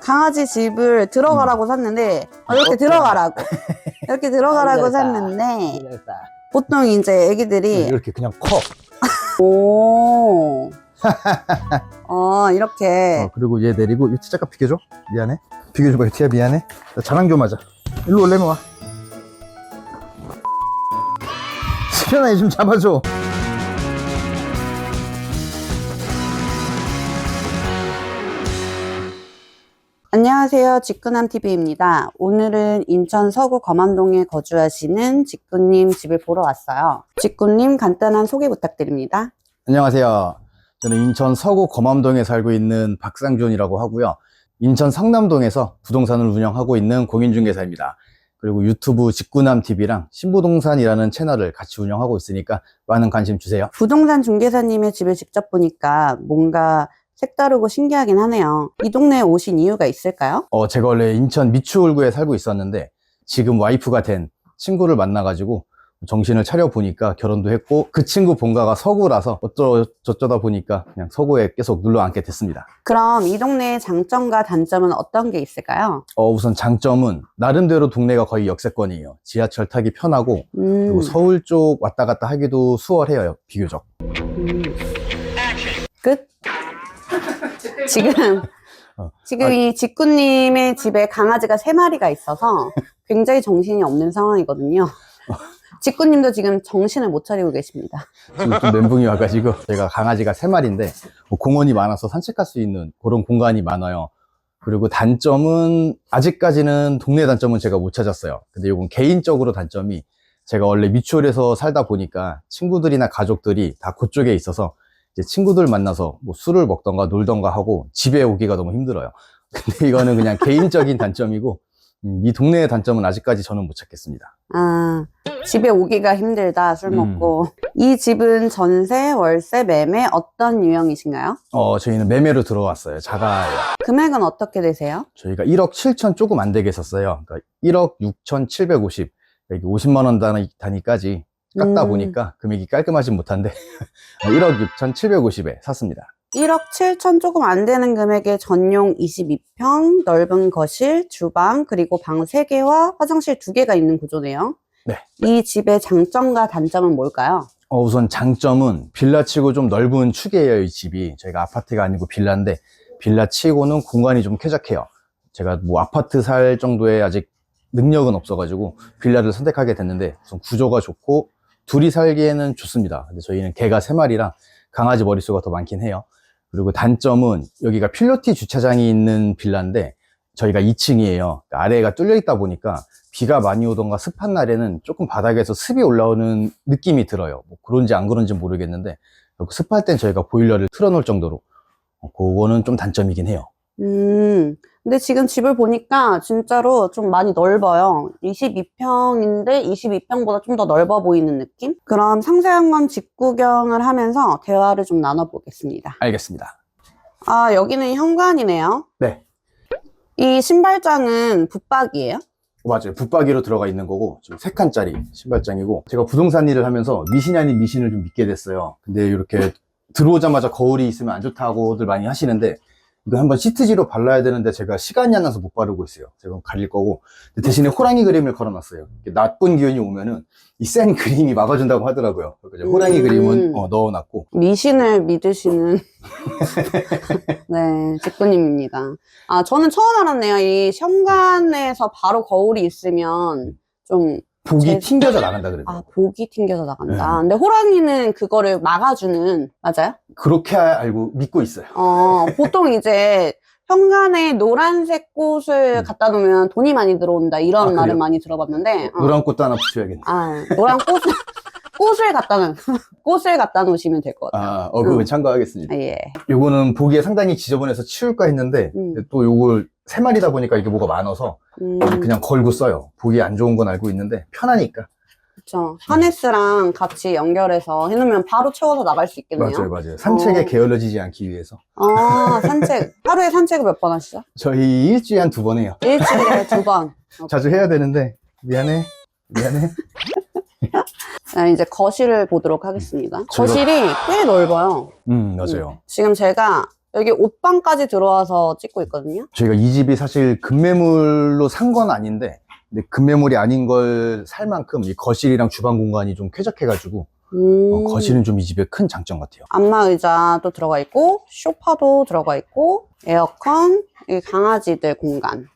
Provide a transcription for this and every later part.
강아지 집을 들어가라고 샀는데 이렇게 들어가라고 이렇게 들어가라고 샀는데 보통 이제 애기들이 이렇게 그냥 커. 오 이렇게 그리고 얘 내리고 이 잠깐 비켜줘. 미안해. 비켜줘봐. 티야 미안해. 나 자랑 좀 하자. 일로 올래 와. 시연아 얘 좀 잡아줘. 안녕하세요, 직구남TV입니다. 오늘은 인천 서구 검암동에 거주하시는 직구님 집을 보러 왔어요. 직구님 간단한 소개 부탁드립니다. 안녕하세요. 저는 인천 서구 검암동에 살고 있는 박상준이라고 하고요. 인천 성남동에서 부동산을 운영하고 있는 공인중개사입니다. 그리고 유튜브 직구남TV랑 신부동산이라는 채널을 같이 운영하고 있으니까 많은 관심 주세요. 부동산 중개사님의 집을 직접 보니까 뭔가 색다르고 신기하긴 하네요. 이 동네에 오신 이유가 있을까요? 제가 원래 인천 미추홀구에 살고 있었는데 지금 와이프가 된 친구를 만나가지고 정신을 차려보니까 결혼도 했고 그 친구 본가가 서구라서 어쩌다 보니까 그냥 서구에 계속 눌러 앉게 됐습니다. 그럼 이 동네의 장점과 단점은 어떤 게 있을까요? 우선 장점은 나름대로 동네가 거의 역세권이에요. 지하철 타기 편하고 그리고 서울 쪽 왔다 갔다 하기도 수월해요. 비교적. 끝? 지금 이 직구님의 집에 강아지가 3마리가 있어서 굉장히 정신이 없는 상황이거든요. 직구님도 지금 정신을 못 차리고 계십니다. 지금 좀 멘붕이 와가지고 제가 강아지가 3마리인데 공원이 많아서 산책할 수 있는 그런 공간이 많아요. 그리고 단점은 아직까지는 동네 단점은 제가 못 찾았어요. 근데 이건 개인적으로 단점이 제가 원래 미추홀에서 살다 보니까 친구들이나 가족들이 다 그쪽에 있어서 이제 친구들 만나서 뭐 술을 먹던가 놀던가 하고 집에 오기가 너무 힘들어요. 근데 이거는 그냥 개인적인 단점이고 이 동네의 단점은 아직까지 저는 못 찾겠습니다. 집에 오기가 힘들다, 술 먹고. 이 집은 전세, 월세, 매매 어떤 유형이신가요? 저희는 매매로 들어왔어요. 자가예요. 금액은 어떻게 되세요? 저희가 1억 7천 조금 안 되게 했었어요. 그러니까 1억 6,750, 여기 50만 원 단위까지 깎다 보니까 금액이 깔끔하진 못한데 1억 6,750에 샀습니다. 1억 7천 조금 안 되는 금액에 전용 22평, 넓은 거실, 주방, 그리고 방 3개와 화장실 2개가 있는 구조네요. 네. 이 집의 장점과 단점은 뭘까요? 우선 장점은 빌라치고 좀 넓은 축이에요. 이 집이 저희가 아파트가 아니고 빌라인데 빌라치고는 공간이 좀 쾌적해요. 제가 뭐 아파트 살 정도의 아직 능력은 없어가지고 빌라를 선택하게 됐는데 우선 구조가 좋고 둘이 살기에는 좋습니다. 근데 저희는 개가 3마리라 강아지 머릿수가 더 많긴 해요. 그리고 단점은 여기가 필로티 주차장이 있는 빌라인데 저희가 2층이에요. 그러니까 아래가 뚫려 있다 보니까 비가 많이 오던가 습한 날에는 조금 바닥에서 습이 올라오는 느낌이 들어요. 뭐 그런지 안 그런지 모르겠는데 습할 땐 저희가 보일러를 틀어놓을 정도로 그거는 좀 단점이긴 해요. 근데 지금 집을 보니까 진짜로 좀 많이 넓어요. 22평인데 22평보다 좀 더 넓어 보이는 느낌? 그럼 상세한 건 집 구경을 하면서 대화를 좀 나눠보겠습니다. 알겠습니다. 여기는 현관이네요. 네. 이 신발장은 붙박이에요? 맞아요. 붙박이로 들어가 있는 거고 지금 3칸짜리 신발장이고 제가 부동산 일을 하면서 미신이 아닌 미신을 좀 믿게 됐어요. 근데 이렇게 들어오자마자 거울이 있으면 안 좋다고들 많이 하시는데 이거 한번 시트지로 발라야 되는데 제가 시간이 안 나서 못 바르고 있어요. 제가 가릴 거고 대신에 호랑이 그림을 걸어놨어요. 나쁜 기운이 오면은 이 센 그림이 막아준다고 하더라고요. 그래서 호랑이 그림은 넣어놨고. 미신을 믿으시는 네, 직구님입니다. 저는 처음 알았네요. 이 현관에서 바로 거울이 있으면 좀 복이 튕겨져 나간다 그래요. 복이 튕겨져 나간다. 근데 호랑이는 그거를 막아주는, 맞아요? 그렇게 알고 믿고 있어요. 보통 이제 현관에 노란색 꽃을 갖다 놓으면 돈이 많이 들어온다 이런 말을 많이 들어봤는데 노란 꽃도 하나 붙여야겠네. 노란 꽃을 갖다 놓으시면 될 것 같아요. 그건 참고하겠습니다. 예. 요거는 보기에 상당히 지저분해서 치울까 했는데 또 요걸 3마리다 보니까 이게 뭐가 많아서 그냥 걸고 써요. 보기 안 좋은 건 알고 있는데 편하니까. 그렇죠. 하네스랑 같이 연결해서 해놓으면 바로 채워서 나갈 수 있겠네요. 맞아요. 산책에 게을러지지 않기 위해서. 산책. 하루에 산책을 몇 번 하시죠? 저희 일주일에 한 2번 해요. 일주일에 2번. 자주 해야 되는데 미안해. 이제 거실을 보도록 하겠습니다. 거실이 꽤 넓어요. 맞아요. 지금 제가 여기 옷방까지 들어와서 찍고 있거든요. 저희가 이 집이 사실 급매물로 산 건 아닌데, 근데 급매물이 아닌 걸 살 만큼 이 거실이랑 주방 공간이 좀 쾌적해가지고, 거실은 좀 이 집의 큰 장점 같아요. 안마 의자도 들어가 있고, 소파도 들어가 있고, 에어컨, 이 강아지들 공간.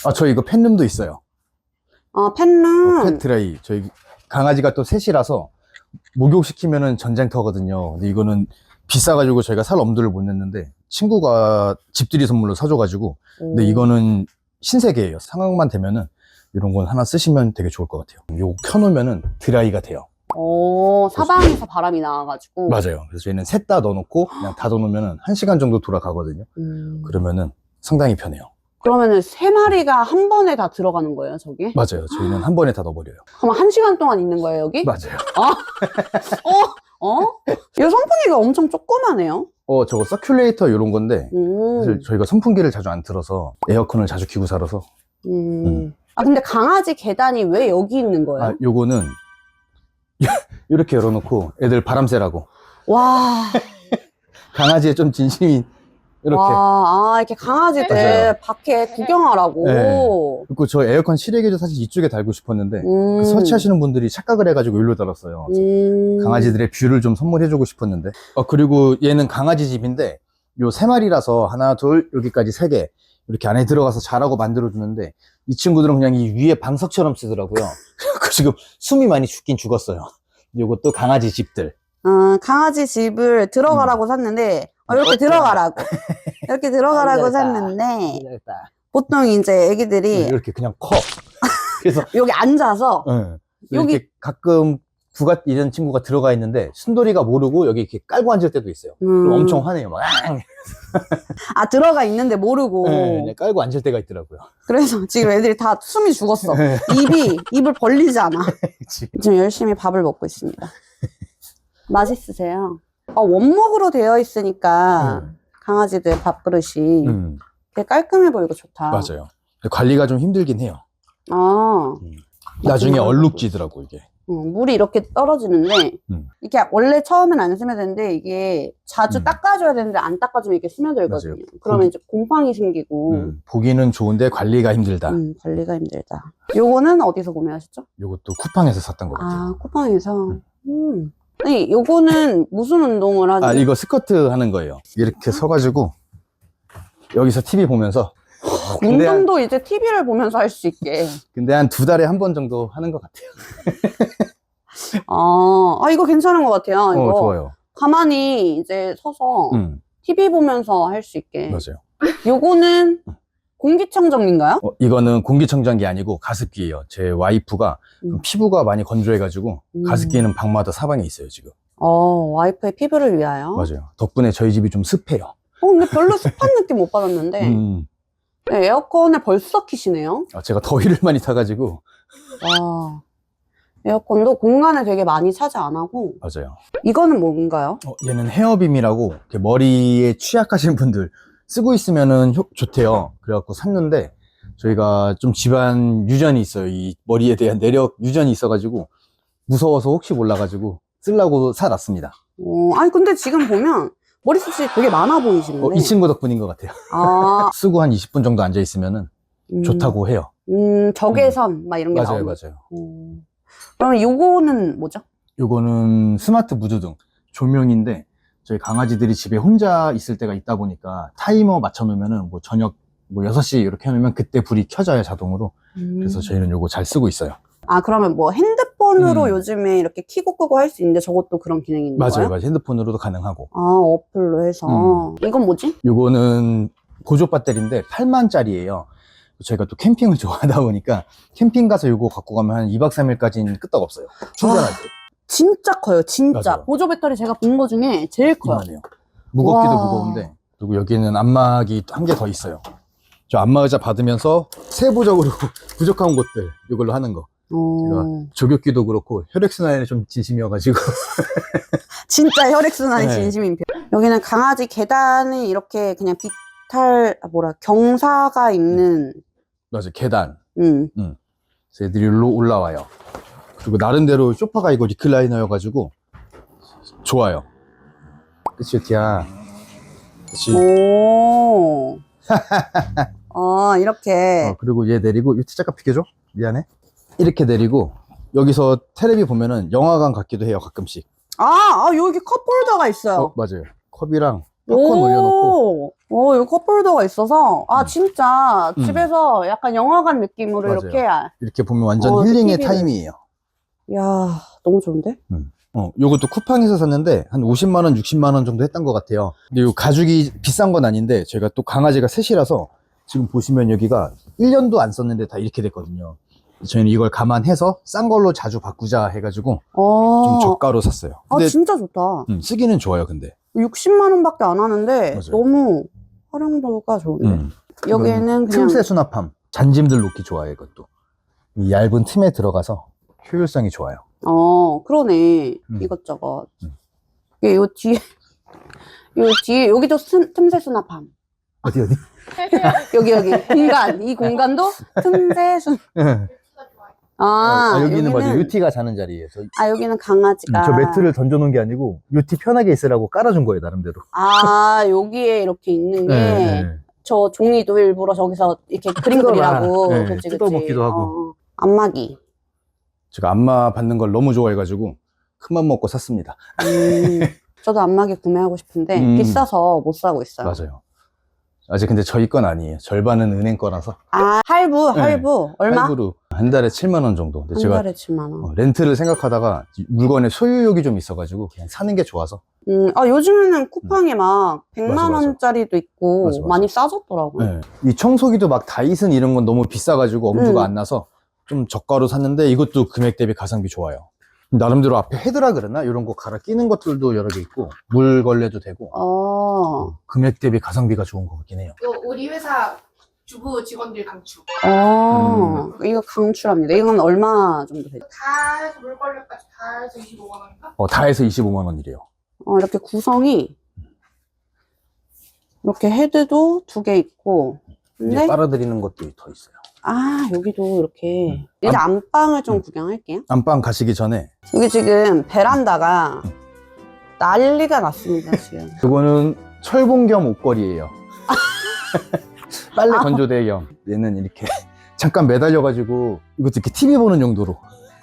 아, 저 이거 팬룸도 있어요. 팬룸. 펫 드라이. 저희 강아지가 또 셋이라서 목욕시키면은 전쟁터거든요. 근데 이거는 비싸가지고 저희가 살 엄두를 못 냈는데 친구가 집들이 선물로 사줘가지고, 근데 이거는 신세계예요. 상황만 되면은 이런 건 하나 쓰시면 되게 좋을 것 같아요. 요거 켜놓으면은 드라이가 돼요. 사방에서 바람이 나와가지고. 맞아요. 그래서 저희는 셋 다 넣어놓고 그냥 닫아놓으면은 1시간 정도 돌아가거든요. 그러면은 상당히 편해요. 그러면은 3마리가 한 번에 다 들어가는 거예요, 저기? 맞아요. 저희는 한 번에 다 넣어버려요. 그럼 1시간 동안 있는 거예요, 여기? 맞아요. 이 선풍기가 엄청 조그마네요. 저거 서큘레이터 이런 건데 사실 음. 저희가 선풍기를 자주 안 틀어서 에어컨을 자주 키고 살아서. 근데 강아지 계단이 왜 여기 있는 거예요? 아, 요거는 이렇게 열어놓고 애들 바람 쐬라고. 와. 강아지에 좀 진심이 이렇게. 와, 이렇게 강아지들 맞아요. 밖에 구경하라고. 네. 그리고 저 에어컨 실외기도 사실 이쪽에 달고 싶었는데 그 설치하시는 분들이 착각을 해가지고 여기로 달았어요. 강아지들의 뷰를 좀 선물해주고 싶었는데. 그리고 얘는 강아지 집인데 요 3마리라서 하나, 둘, 여기까지 3개 이렇게 안에 들어가서 자라고 만들어주는데 이 친구들은 그냥 이 위에 방석처럼 쓰더라고요. 그 지금 숨이 많이 죽긴 죽었어요. 요것도 강아지 집들. 강아지 집을 들어가라고 샀는데, 이렇게 들어가라고. 이렇게 들어가라고 샀는데, 보통 이제 애기들이 이렇게 그냥 커. 그래서 여기 앉아서, 여기 여기- 가끔 부가 이런 친구가 들어가 있는데 순돌이가 모르고 여기 이렇게 깔고 앉을 때도 있어요. 그럼 엄청 화내요. 막 들어가 있는데 모르고. 네, 깔고 앉을 때가 있더라고요. 그래서 지금 애들이 다 숨이 죽었어. 네. 입을 벌리지 않아. 그치. 지금 열심히 밥을 먹고 있습니다. 맛있으세요? 원목으로 되어 있으니까 강아지들 밥그릇이 되게 깔끔해 보이고 좋다. 맞아요. 관리가 좀 힘들긴 해요. 아, 나중에 얼룩지더라고 이게. 물이 이렇게 떨어지는데 이게 원래 처음엔 안 스며드는데 이게 자주 닦아줘야 되는데 안 닦아주면 이게 스며들거든요. 맞아요. 그러면 이제 곰팡이 생기고 보기는 좋은데 관리가 힘들다. 관리가 힘들다. 요거는 어디서 구매하셨죠? 요것도 쿠팡에서 샀던 것 같아요. 아, 쿠팡에서. 아니, 요거는 무슨 운동을 하죠? 이거 스쿼트 하는 거예요. 이렇게 서가지고 여기서 TV 보면서. 근데 운동도 이제 TV를 보면서 할 수 있게. 근데 한 2달에 한 번 정도 하는 것 같아요. 이거 괜찮은 것 같아요. 이거 좋아요. 가만히 이제 서서 TV 보면서 할 수 있게. 맞아요. 요거는 공기청정기인가요? 이거는 공기청정기 아니고 가습기예요. 제 와이프가 피부가 많이 건조해가지고 가습기는 방마다 사방에 있어요 지금. 와이프의 피부를 위하여. 맞아요. 덕분에 저희 집이 좀 습해요. 근데 별로 습한 느낌 못 받았는데 네, 에어컨을 벌써 키시네요. 제가 더위를 많이 타가지고. 와, 에어컨도 공간을 되게 많이 차지 안 하고. 맞아요. 이거는 뭔가요? 얘는 헤어빔이라고 이렇게 머리에 취약하신 분들 쓰고 있으면은 좋대요. 그래갖고 샀는데 저희가 좀 집안 유전이 있어요. 이 머리에 대한 내력 유전이 있어가지고 무서워서 혹시 몰라가지고 쓰려고 사놨습니다. 아니 근데 지금 보면 머리숱이 되게 많아 보이시는데. 이 친구 덕분인 것 같아요. 쓰고 한 20분 정도 앉아 있으면은 좋다고 해요. 적외선 막 이런 게 맞아요, 나오고. 맞아요. 그러면 요거는 뭐죠? 요거는 스마트 무드등 조명인데 저희 강아지들이 집에 혼자 있을 때가 있다 보니까 타이머 맞춰놓으면은 뭐 저녁 뭐 6시 이렇게 해놓으면 그때 불이 켜져요 자동으로. 그래서 저희는 요거 잘 쓰고 있어요. 그러면 뭐 핸드폰으로 요즘에 이렇게 켜고 끄고 할 수 있는데 저것도 그런 기능이 있는 맞아요, 거예요? 맞아요. 핸드폰으로도 가능하고. 어플로 해서. 이건 뭐지? 요거는 보조 배터리인데 8만짜리예요. 저희가 또 캠핑을 좋아하다 보니까 캠핑 가서 요거 갖고 가면 한 2박 3일까지는 끄떡 없어요. 충전할 때. 진짜 커요, 진짜. 맞아요. 보조 배터리 제가 본 거 중에 제일 커요. 이만해요. 무겁기도 와. 무거운데. 그리고 여기는 안마기 한 개 더 있어요. 저 안마 의자 받으면서 세부적으로 부족한 곳들 이걸로 하는 거. 제가 조격기도 그렇고 혈액순환에 좀 진심이어가지고. 진짜 혈액순환이 네. 진심인 편. 여기는 강아지 계단이 이렇게 그냥 경사가 있는. 맞아, 계단. 음. 그래서 애들이 일로 올라와요. 그리고 나름대로 소파가 이거 리클라이너여가지고 좋아요. 그치, 티야. 그치. 오. 이렇게. 그리고 얘 내리고, 유티 잠깐 비켜줘. 미안해. 이렇게 내리고, 여기서 테레비 보면은 영화관 같기도 해요, 가끔씩. 여기 컵홀더가 있어요. 맞아요. 컵이랑 팝콘 올려놓고. 여기 컵홀더가 있어서, 진짜 음. 집에서 약간 영화관 느낌으로 맞아요. 이렇게. 이렇게 보면 완전 그 힐링의 TV를. 타임이에요. 이야, 너무 좋은데? 요것도 쿠팡에서 샀는데 한 50만원, 60만원 정도 했던 것 같아요. 근데 요 가죽이 비싼 건 아닌데 저희가 또 강아지가 셋이라서 지금 보시면 여기가 1년도 안 썼는데 다 이렇게 됐거든요. 저희는 이걸 감안해서 싼 걸로 자주 바꾸자 해가지고 좀 저가로 샀어요. 근데 진짜 좋다. 쓰기는 좋아요, 근데. 60만 원밖에 안 하는데 맞아요. 너무 활용도가 좋은데. 여기에는 그냥 틈새 수납함. 잔짐들 놓기 좋아요, 이것도. 이 얇은 틈에 들어가서 효율성이 좋아요. 그러네. 이것저것. 요 뒤에 여기도 틈새 수납함. 어디? 여기 공간. 이 공간도 틈새 수납. 여기는 맞아요. 유티가 자는 자리예요. 여기는 강아지가. 저 매트를 던져놓은 게 아니고 유티 편하게 있으라고 깔아준 거예요, 나름대로. 여기에 이렇게 있는 게 저 종이도 일부러 저기서 이렇게 그림 그리라고. 그치. 뜯어먹기도 하고. 안마기. 제가 안마 받는 걸 너무 좋아해가지고 큰맘 먹고 샀습니다. 저도 안마기 구매하고 싶은데 비싸서 못 사고 있어요. 맞아요. 아직 근데 저희 건 아니에요. 절반은 은행 거라서. 할부. 얼마? 할부로 한 달에 7만 원 정도. 근데 제가 한 달에 7만 원. 렌트를 생각하다가 물건의 소유욕이 좀 있어가지고 그냥 사는 게 좋아서. 요즘에는 쿠팡이 막 100만 맞아. 원짜리도 있고 맞아. 많이 싸졌더라고요. 네. 이 청소기도 막 다이슨 이런 건 너무 비싸가지고 엄두가 안 나서 좀 저가로 샀는데 이것도 금액 대비 가성비 좋아요. 나름대로 앞에 헤드라 그러나? 이런 거 갈아 끼는 것들도 여러 개 있고 물 걸레도 되고 금액 대비 가성비가 좋은 것 같긴 해요. 이거 우리 회사 주부 직원들 강추. 이거 강추랍니다. 이건 얼마 정도 되죠? 다 해서 물걸레까지 다 해서 25만 원인가? 다 해서 25만 원이래요. 이렇게 구성이 이렇게 헤드도 2개 있고 이제 근데 빨아들이는 것도 더 있어요. 여기도 이렇게 이제 안방을 좀 구경할게요. 안방 가시기 전에 여기 지금 베란다가 난리가 났습니다 지금. 그거는 철봉 겸 옷걸이에요. 빨래 건조대형. 얘는 이렇게 잠깐 매달려가지고 이것도 이렇게 TV 보는 용도로